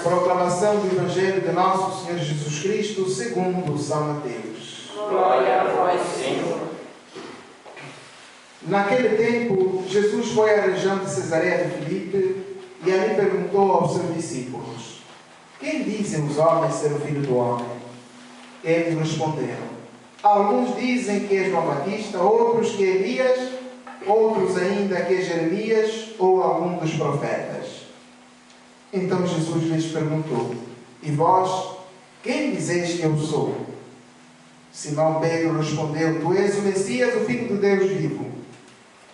Proclamação do Evangelho de Nosso Senhor Jesus Cristo segundo São Mateus. Glória a vós, Senhor. Naquele tempo, Jesus foi à região de Cesareia de Filipe e ali perguntou aos seus discípulos: quem dizem os homens ser o Filho do Homem? Eles responderam: alguns dizem que és João Batista, outros que Elias, outros ainda que Jeremias ou algum dos profetas. Então Jesus lhes perguntou: e vós, quem dizeis que eu sou? Simão Pedro respondeu: tu és o Messias, o Filho do Deus vivo.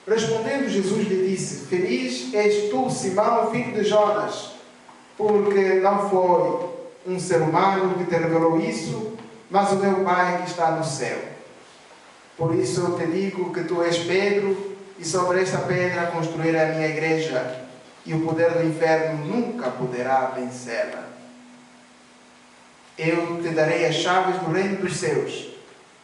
Respondendo Jesus lhe disse: feliz és tu, Simão, filho de Jonas, porque não foi um ser humano que te revelou isso, mas o meu Pai que está no céu. Por isso eu te digo que tu és Pedro, e sobre esta pedra construirei a minha igreja, e o poder do inferno nunca poderá vencê-la. Eu te darei as chaves do reino dos céus.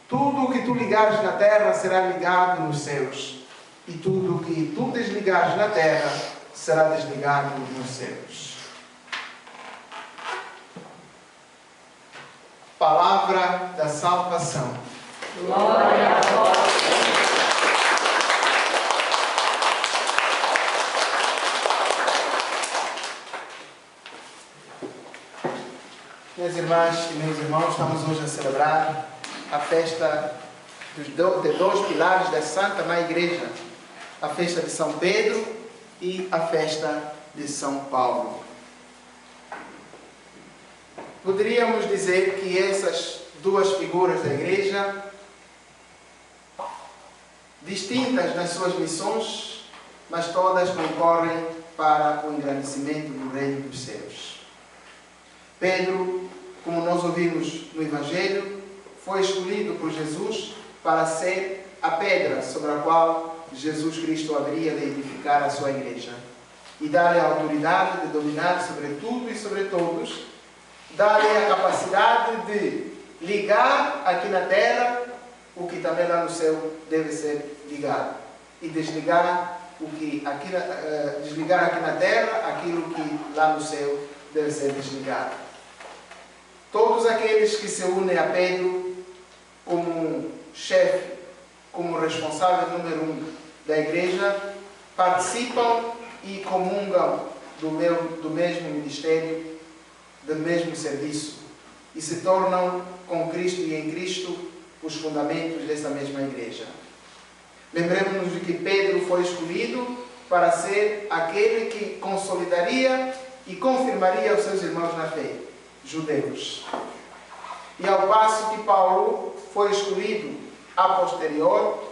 Tudo o que tu ligares na terra será ligado nos céus, e tudo o que tu desligares na terra será desligado nos céus. Palavra da salvação. Glória a vós. Minhas irmãs e meus irmãos, estamos hoje a celebrar a festa de dois pilares da Santa Mãe Igreja, a festa de São Pedro e a festa de São Paulo. Poderíamos dizer que essas duas figuras da Igreja, distintas nas suas missões, mas todas concorrem para o engrandecimento do reino dos céus. Pedro, como nós ouvimos no Evangelho, foi escolhido por Jesus para ser a pedra sobre a qual Jesus Cristo haveria de edificar a sua igreja e dar-lhe a autoridade de dominar sobre tudo e sobre todos, dar-lhe a capacidade de ligar aqui na terra o que também lá no céu deve ser ligado e desligar desligar aqui na terra aquilo que lá no céu deve ser desligado. Todos aqueles que se unem a Pedro como chefe, como responsável número 1 da igreja, participam e comungam do mesmo ministério, do mesmo serviço, e se tornam com Cristo e em Cristo os fundamentos dessa mesma igreja. Lembremos-nos de que Pedro foi escolhido para ser aquele que consolidaria e confirmaria os seus irmãos na fé, judeus. E ao passo que Paulo foi escolhido a posterior,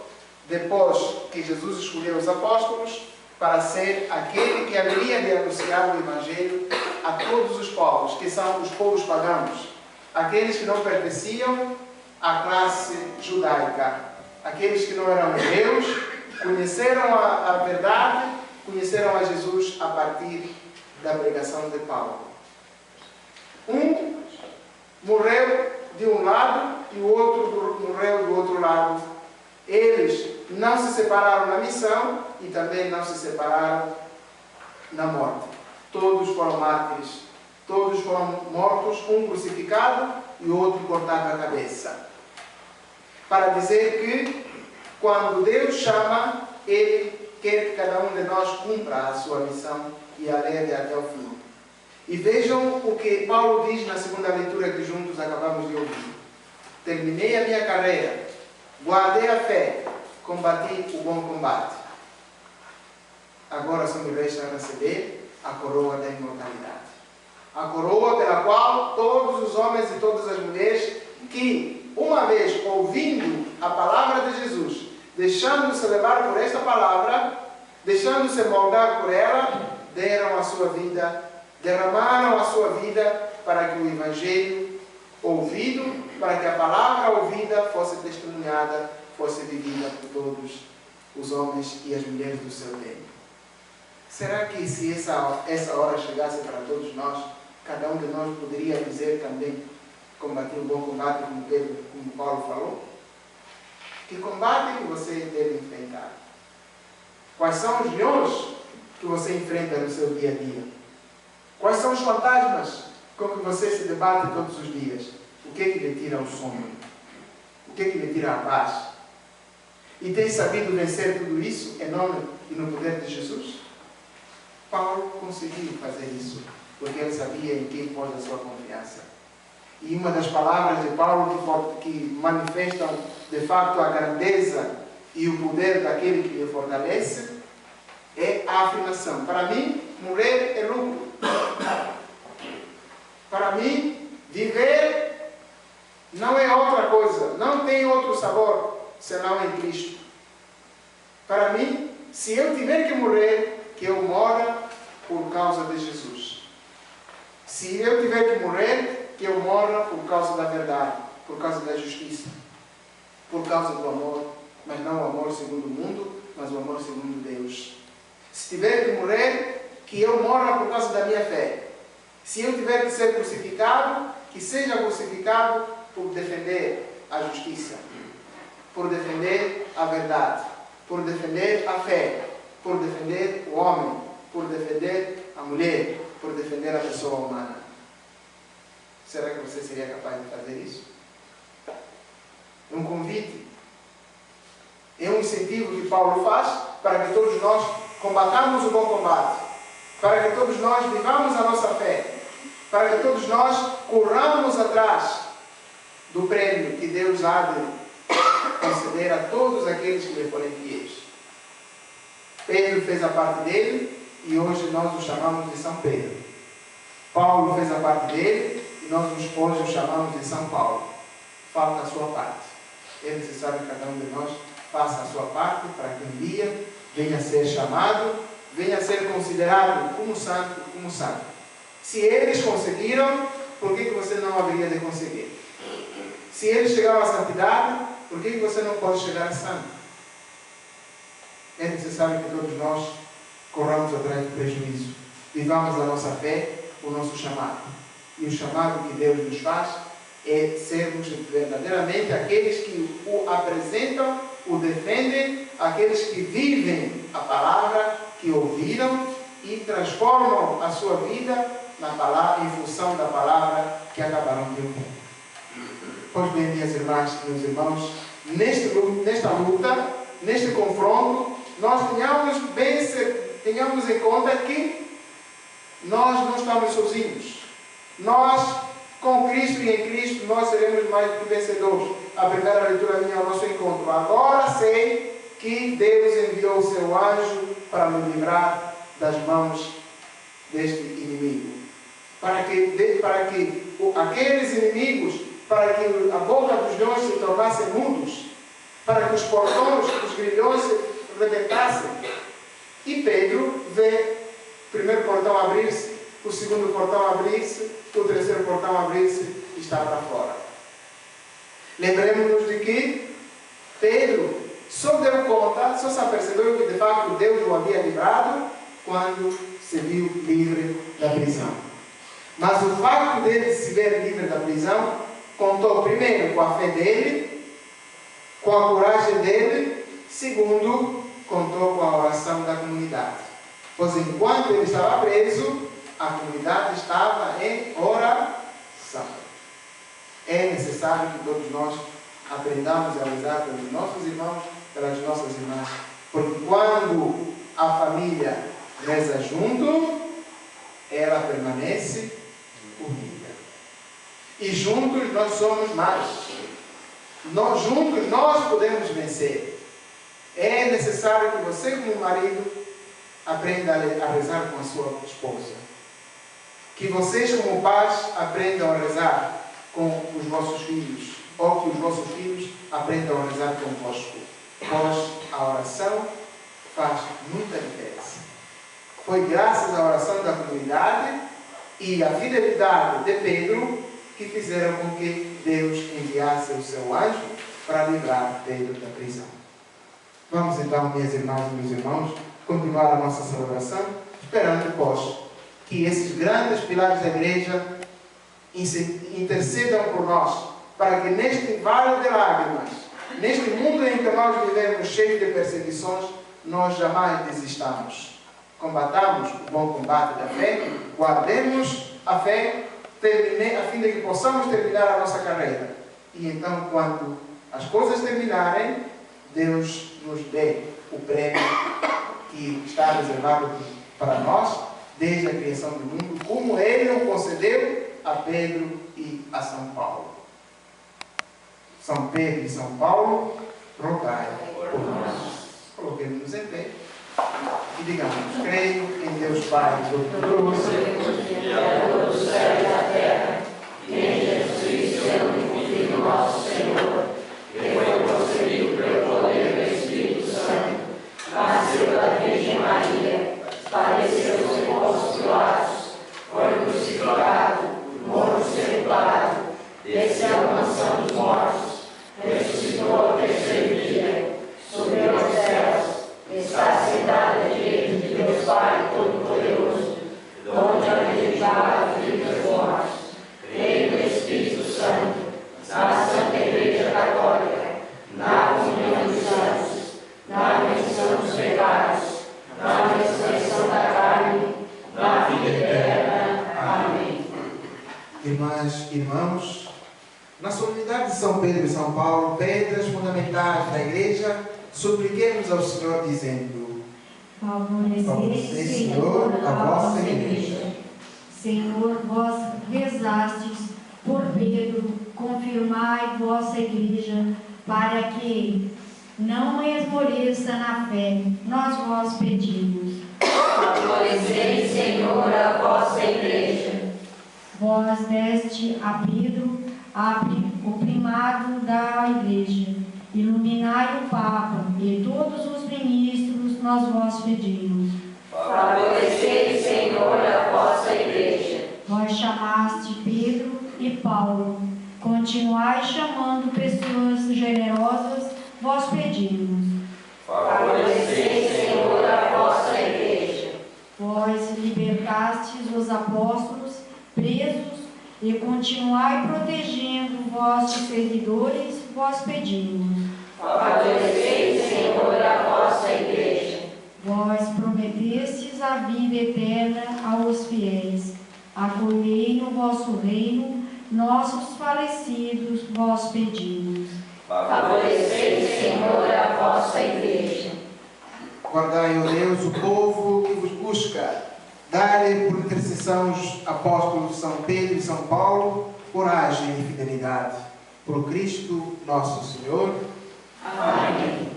depois que Jesus escolheu os apóstolos, para ser aquele que haveria de anunciar o Evangelho a todos os povos, que são os povos pagãos, aqueles que não pertenciam à classe judaica, aqueles que não eram hebreus, conheceram a verdade, conheceram a Jesus a partir da pregação de Paulo. Um morreu de um lado e o outro morreu do outro lado. Eles não se separaram na missão e também não se separaram na morte. Todos foram mártires. Todos foram mortos, um crucificado e o outro cortado a cabeça. Para dizer que, quando Deus chama, Ele quer que cada um de nós cumpra a sua missão e a leve até o fim. E vejam o que Paulo diz na segunda leitura que juntos acabamos de ouvir. Terminei a minha carreira, guardei a fé, combati o bom combate. Agora só me resta receber a coroa da imortalidade. A coroa pela qual todos os homens e todas as mulheres que, uma vez ouvindo a palavra de Jesus, deixando-se levar por esta palavra, deixando-se moldar por ela, deram a sua vida, derramaram a sua vida para que o Evangelho ouvido, para que a palavra ouvida fosse testemunhada, fosse vivida por todos os homens e as mulheres do seu tempo. Será que se essa hora chegasse para todos nós, cada um de nós poderia dizer também, combater o bom combate como Pedro, como Paulo falou? Que combate que você deve enfrentar? Quais são os leões que você enfrenta no seu dia a dia? Quais são os fantasmas com que você se debate todos os dias? O que é que lhe tira o sono? O que é que lhe tira a paz? E tem sabido vencer tudo isso em nome e no poder de Jesus? Paulo conseguiu fazer isso, porque ele sabia em quem pôs a sua confiança. E uma das palavras de Paulo que manifestam de facto a grandeza e o poder daquele que lhe fortalece é a afirmação: para mim, morrer é lucro. Para mim, viver não é outra coisa, não tem outro sabor senão em Cristo. Para mim, se eu tiver que morrer, que eu morra por causa de Jesus. Se eu tiver que morrer, que eu morra por causa da verdade, por causa da justiça, por causa do amor, mas não o amor segundo o mundo, mas o amor segundo Deus. Se tiver que morrer, que eu morra por causa da minha fé. Se eu tiver que ser crucificado, que seja crucificado por defender a justiça, por defender a verdade, por defender a fé, por defender o homem, por defender a mulher, por defender a pessoa humana. Será que você seria capaz de fazer isso? É um convite. É um incentivo que Paulo faz para que todos nós combatamos o bom combate, para que todos nós vivamos a nossa fé, para que todos nós corramos atrás do prêmio que Deus há de conceder a todos aqueles que lhe forem fiéis. Pedro fez a parte dele e hoje nós o chamamos de São Pedro. Paulo fez a parte dele e nós hoje o chamamos de São Paulo. Falta a sua parte. É necessário que cada um de nós faça a sua parte para que um dia venha a ser chamado, venha a ser considerado como santo, como santo. Se eles conseguiram, por que você não haveria de conseguir? Se eles chegaram à santidade, por que você não pode chegar a santo? É necessário que todos nós corramos atrás do prejuízo, vivamos a nossa fé, o nosso chamado. E o chamado que Deus nos faz é sermos verdadeiramente aqueles que o apresentam, o defendem, aqueles que vivem a palavra, que ouviram e transformam a sua vida na palavra, em função da palavra que acabaram de ouvir. Pois bem, minhas irmãs e meus irmãos, nesta luta, neste confronto, nós tenhamos em conta que nós não estamos sozinhos. Nós, com Cristo e em Cristo, nós seremos mais que vencedores. A primeira leitura vinha ao nosso encontro. Agora sei que Deus enviou o seu anjo para me livrar das mãos deste inimigo. Para que aqueles inimigos, para que a boca dos leões se tornassem mudos, para que os portões, os grilhões se rebentassem. E Pedro vê o primeiro portão abrir-se, o segundo portão abrir-se, o terceiro portão abrir-se e está para fora. Lembremos-nos de que Pedro só deu conta, só se apercebeu que de facto Deus o havia livrado quando se viu livre da prisão. Mas o facto dele se ver livre da prisão contou primeiro com a fé dele, com a coragem dele, segundo, contou com a oração da comunidade. Pois enquanto ele estava preso, a comunidade estava em oração. É necessário que todos nós aprendamos a rezar pelos nossos irmãos, pelas nossas irmãs, porque quando a família reza junto, ela permanece unida. E juntos nós somos mais. Juntos nós podemos vencer. É necessário que você, como marido, aprenda a rezar com a sua esposa. Que vocês, como pais, aprendam a rezar com os vossos filhos. Ou que os vossos filhos aprendam a rezar convosco. Pois a oração faz muita diferença. Foi graças à oração da comunidade e à fidelidade de Pedro que fizeram com que Deus enviasse o seu anjo para livrar Pedro da prisão. Vamos então, minhas irmãs e meus irmãos, continuar a nossa celebração, esperando, pois, que esses grandes pilares da igreja intercedam por nós, para que neste vale de lágrimas, neste mundo em que nós vivemos cheio de perseguições, nós jamais desistamos. combatamos o bom combate da fé, guardemos a fé, a fim de que possamos terminar a nossa carreira. E então, quando as coisas terminarem, Deus nos dê o prêmio que está reservado para nós desde a criação do mundo, como Ele o concedeu a Pedro e a São Paulo. São Pedro e São Paulo, rogai por nós. Coloquemos-nos em pé e digamos: creio em Deus Pai Todo-Poderoso, Criador do céu e da terra, e em Jesus Cristo, seu único Filho, nosso Senhor, que foi concebido pelo poder do Espírito Santo, nasceu da Virgem Maria, padeceu sem Pôncio Pilatos, foi crucificado, morto sepultado, desceu à mansão dos mortos, ressuscitou ao terceiro dia, subiu aos céus, está sentado à direita de Deus Pai Todo-Poderoso, onde habitará a vida dos mortos. Creio no Espírito Santo, na Santa Igreja Católica, na comunhão dos santos, na remissão dos pecados, na ressurreição da carne, na vida eterna. Amém. Irmãs e irmãos, na solenidade de São Pedro e São Paulo, pedras fundamentais da Igreja, supliquemos ao Senhor dizendo: Favorecei, Senhor, a vossa Igreja. Senhor, vós rezastes por Pedro, confirmai vossa Igreja, para que não esmoreça na fé, nós vos pedimos. Favorecei, Senhor, a vossa Igreja. Vós deste a Pedro o primado da Igreja. Iluminai o Papa e todos os ministros, nós vos pedimos. Favorecei, Senhor, a vossa Igreja. Vós chamaste Pedro e Paulo. Continuai chamando pessoas generosas, vós pedimos. Favorecei, Senhor, a vossa Igreja. Vós libertastes os apóstolos presos e continuai protegendo vossos seguidores, vós pedimos. Favorecei, Senhor, a vossa Igreja. Vós prometestes a vida eterna aos fiéis. Acolhei no vosso reino nossos falecidos, vós pedimos. Favorecei, Senhor, a vossa Igreja. guardai, ó Deus, o povo que vos busca. Dai-lhe, por intercessão os apóstolos São Pedro e São Paulo, coragem e fidelidade. Por Cristo nosso Senhor. Amém.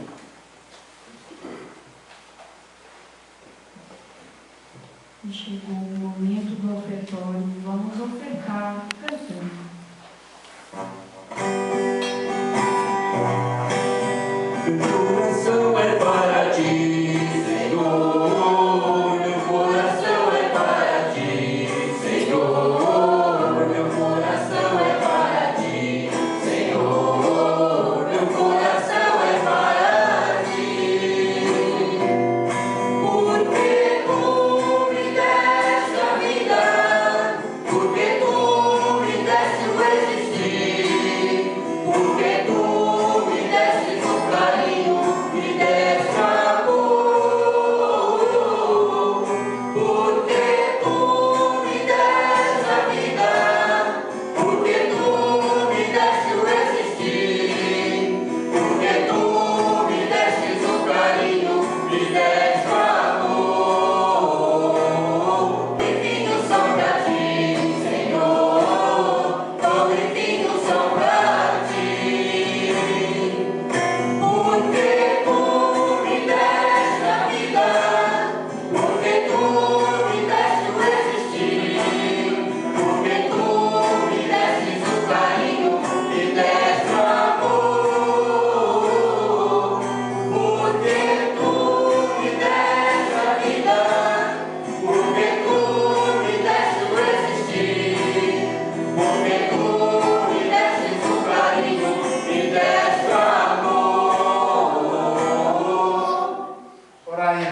E chegou o momento do ofertório. Vamos ofertar cantando.